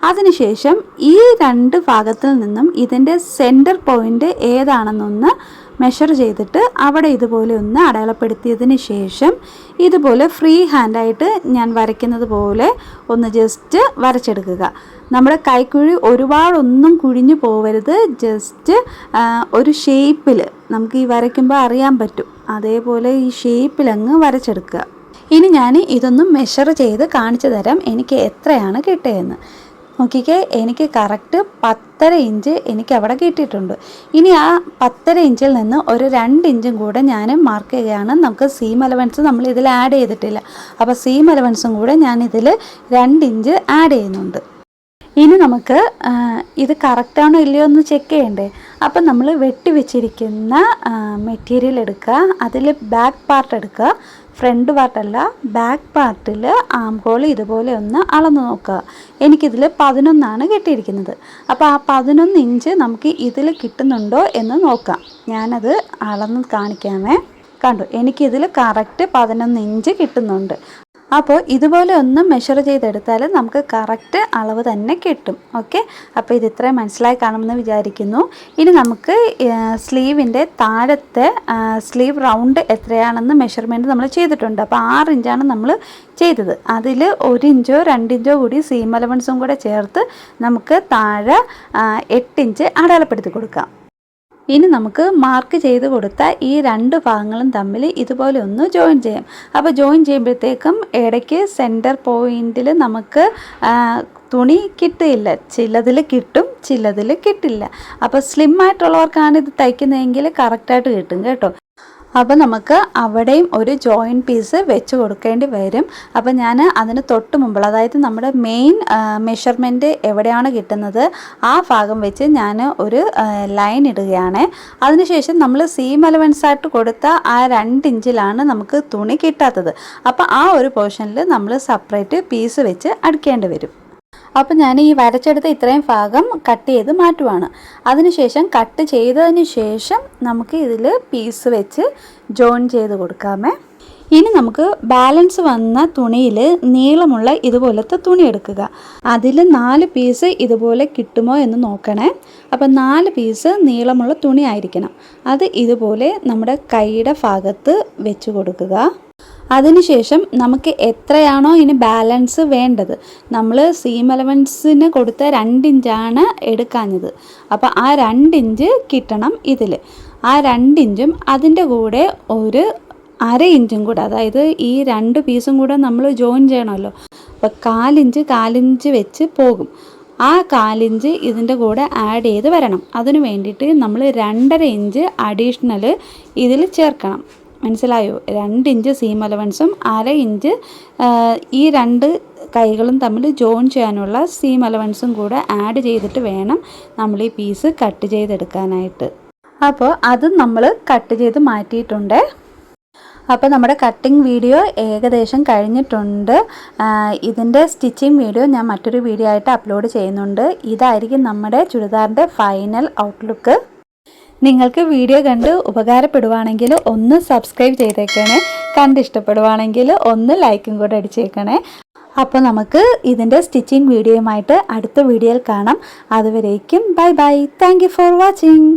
അതിനുശേഷം ഈ 2 ഭാഗത്തിൽ നിന്നും ഇതിൻ്റെ സെൻറ്റർ പോയിൻ്റ് ഏതാണെന്നൊന്ന് മെഷർ ചെയ്തിട്ട് അവിടെ ഇതുപോലെ ഒന്ന് അടയാളപ്പെടുത്തിയതിന് ശേഷം ഇതുപോലെ ഫ്രീ ഹാൻഡായിട്ട് ഞാൻ വരയ്ക്കുന്നത് പോലെ ഒന്ന് ജസ്റ്റ് വരച്ചെടുക്കുക. നമ്മുടെ കൈക്കുഴി ഒരുപാടൊന്നും കുഴിഞ്ഞു പോവരുത്. ജസ്റ്റ് ഒരു ഷേപ്പിൽ നമുക്ക് ഈ വരയ്ക്കുമ്പോൾ അറിയാൻ പറ്റും, അതേപോലെ ഈ ഷേപ്പിലങ്ങ് വരച്ചെടുക്കുക. ഇനി ഞാൻ ഇതൊന്ന് മെഷർ ചെയ്ത് കാണിച്ചു തരാം എനിക്ക് എത്രയാണ് കിട്ടിയതെന്ന്. നോക്കിക്കേ, എനിക്ക് കറക്റ്റ് 10.5 ഇഞ്ച് എനിക്ക് അവിടെ കിട്ടിയിട്ടുണ്ട്. ഇനി ആ 10.5 ഇഞ്ചിൽ നിന്ന് ഒരു 2 ഇഞ്ചും കൂടെ ഞാൻ മാർക്ക് ചെയ്യുകയാണ്. നമുക്ക് സീം അലവൻസ് നമ്മൾ ഇതിൽ ആഡ് ചെയ്തിട്ടില്ല. അപ്പോൾ സീം അലവൻസും കൂടെ ഞാൻ ഇതിൽ 2 ഇഞ്ച് ആഡ് ചെയ്യുന്നുണ്ട്. ഇനി നമുക്ക് ഇത് കറക്റ്റാണോ ഇല്ലയോ എന്ന് ചെക്ക് ചെയ്യണ്ടേ. അപ്പം നമ്മൾ വെട്ടി വെച്ചിരിക്കുന്ന മെറ്റീരിയൽ എടുക്കുക, അതിൽ ബാക്ക് പാർട്ട് എടുക്കുക, ഫ്രണ്ട് പാർട്ടല്ല ബാക്ക് പാർട്ടിൽ ആം ഹോൾ ഇതുപോലെ ഒന്ന് അളന്ന് നോക്കുക. എനിക്കിതിൽ 11 കിട്ടിയിരിക്കുന്നത്. അപ്പോൾ ആ 11 ഇഞ്ച് നമുക്ക് ഇതിൽ കിട്ടുന്നുണ്ടോ എന്ന് നോക്കാം. ഞാനത് അളന്ന് കാണിക്കാമേ. കണ്ടു, എനിക്കിതിൽ കറക്റ്റ് 11 ഇഞ്ച് കിട്ടുന്നുണ്ട്. അപ്പോൾ ഇതുപോലെ ഒന്ന് മെഷർ ചെയ്തെടുത്താൽ നമുക്ക് കറക്റ്റ് അളവ് തന്നെ കിട്ടും. ഓക്കെ, അപ്പോൾ ഇത് ഇത്രയും മനസ്സിലായി കാണുമെന്ന് വിചാരിക്കുന്നു. ഇനി നമുക്ക് സ്ലീവിൻ്റെ താഴത്തെ സ്ലീവ് റൗണ്ട് എത്രയാണെന്ന് മെഷർമെൻറ്റ് നമ്മൾ ചെയ്തിട്ടുണ്ട്. അപ്പോൾ 6 ഇഞ്ചാണ് നമ്മൾ ചെയ്തത്. അതിൽ 1 ഇഞ്ചോ 2 ഇഞ്ചോ കൂടി സീം അലവൻസും കൂടെ ചേർത്ത് നമുക്ക് താഴെ 8 ഇഞ്ച് അടയാളപ്പെടുത്തി കൊടുക്കാം. ഇനി നമുക്ക് മാർക്ക് ചെയ്ത് കൊടുത്ത ഈ 2 ഭാഗങ്ങളും തമ്മിൽ ഇതുപോലെ ഒന്ന് ജോയിൻ ചെയ്യാം. അപ്പോൾ ജോയിൻ ചെയ്യുമ്പോഴത്തേക്കും ഇടയ്ക്ക് സെൻറ്റർ പോയിൻറ്റിൽ നമുക്ക് തുണി കിട്ടില്ല. ചിലതിൽ കിട്ടും, ചിലതിൽ കിട്ടില്ല. അപ്പോൾ സ്ലിം ആയിട്ടുള്ളവർക്കാണ് ഇത് തയ്ക്കുന്നതെങ്കിൽ കറക്റ്റായിട്ട് കിട്ടും കേട്ടോ. അപ്പോൾ നമുക്ക് അവിടെയും ഒരു ജോയിൻ പീസ് വെച്ച് കൊടുക്കേണ്ടി വരും. അപ്പോൾ ഞാൻ അതിന് തൊട്ട് മുമ്പുള്ള, അതായത് നമ്മുടെ മെയിൻ മെഷർമെൻറ്റ് എവിടെയാണ് കിട്ടുന്നത് ആ ഭാഗം വെച്ച് ഞാൻ ഒരു ലൈൻ ഇടുകയാണ്. അതിനുശേഷം നമ്മൾ സീം അലവൻസായിട്ട് കൊടുത്ത ആ 2 ഇഞ്ചിലാണ് നമുക്ക് തുണി കിട്ടാത്തത്. അപ്പോൾ ആ ഒരു പോർഷനിൽ നമ്മൾ സെപ്പറേറ്റ് പീസ് വെച്ച് അടിക്കേണ്ടി വരും. അപ്പോൾ ഞാൻ ഈ വരച്ചെടുത്ത ഇത്രയും ഭാഗം കട്ട് ചെയ്ത് മാറ്റുവാണ്. അതിനുശേഷം കട്ട് ചെയ്തതിന് ശേഷം നമുക്ക് ഇതിൽ പീസ് വെച്ച് ജോയിൻ ചെയ്ത് കൊടുക്കാമേ. ഇനി നമുക്ക് ബാലൻസ് വന്ന തുണിയിൽ നീളമുള്ള ഇതുപോലത്തെ തുണി എടുക്കുക. അതിൽ 4 പീസ് ഇതുപോലെ കിട്ടുമോ എന്ന് നോക്കണേ. അപ്പോൾ 4 പീസ് നീളമുള്ള തുണി ആയിരിക്കണം. അത് ഇതുപോലെ നമ്മുടെ കൈയുടെ ഭാഗത്ത് വെച്ച് കൊടുക്കുക. അതിനുശേഷം നമുക്ക് എത്രയാണോ ഇനി ബാലൻസ് വേണ്ടത്, നമ്മൾ സീം അലവൻസിന് കൊടുത്ത 2 ഇഞ്ചാണ് എടുക്കാഞ്ഞത്. അപ്പോൾ ആ 2 ഇഞ്ച് കിട്ടണം ഇതിൽ. ആ 2 ഇഞ്ചും അതിൻ്റെ കൂടെ ഒരു 1/2 ഇഞ്ചും കൂടെ, അതായത് ഈ 2 പീസും കൂടെ നമ്മൾ ജോയിൻ ചെയ്യണമല്ലോ. അപ്പോൾ 4 ഇഞ്ച് വെച്ച് പോകും. ആ 4 ഇഞ്ച് ഇതിൻ്റെ കൂടെ ആഡ് ചെയ്ത് വരണം. അതിന് വേണ്ടിയിട്ട് നമ്മൾ 2.5 ഇഞ്ച് അഡീഷണൽ ഇതിൽ ചേർക്കണം. മനസ്സിലായോ? 2 ഇഞ്ച് സീം അലവൻസും 1/2 ഇഞ്ച് ഈ 2 കൈകളും തമ്മിൽ ജോയിൻ ചെയ്യാനുള്ള സീം അലവൻസും കൂടെ ആഡ് ചെയ്തിട്ട് വേണം നമ്മൾ ഈ പീസ് കട്ട് ചെയ്തെടുക്കാനായിട്ട്. അപ്പോൾ അത് നമ്മൾ കട്ട് ചെയ്ത് മാറ്റിയിട്ടുണ്ട്. അപ്പോൾ നമ്മുടെ കട്ടിംഗ് വീഡിയോ ഏകദേശം കഴിഞ്ഞിട്ടുണ്ട്. ഇതിൻ്റെ സ്റ്റിച്ചിങ് വീഡിയോ ഞാൻ മറ്റൊരു വീഡിയോ ആയിട്ട് അപ്ലോഡ് ചെയ്യുന്നുണ്ട്. ഇതായിരിക്കും നമ്മുടെ ചുരിദാറിൻ്റെ ഫൈനൽ ഔട്ട്ലുക്ക്. നിങ്ങൾക്ക് വീഡിയോ കണ്ട് ഉപകാരപ്പെടുവാണെങ്കിൽ ഒന്ന് സബ്സ്ക്രൈബ് ചെയ്തേക്കണേ. കണ്ടിഷ്ടപ്പെടുവാണെങ്കിൽ ഒന്ന് ലൈക്കും കൂടെ അടിച്ചേക്കണേ. അപ്പോൾ നമുക്ക് ഇതിൻ്റെ സ്റ്റിച്ചിങ് വീഡിയോയുമായിട്ട് അടുത്ത വീഡിയോയിൽ കാണാം. അതുവരേക്കും bye bye. Thank you for watching.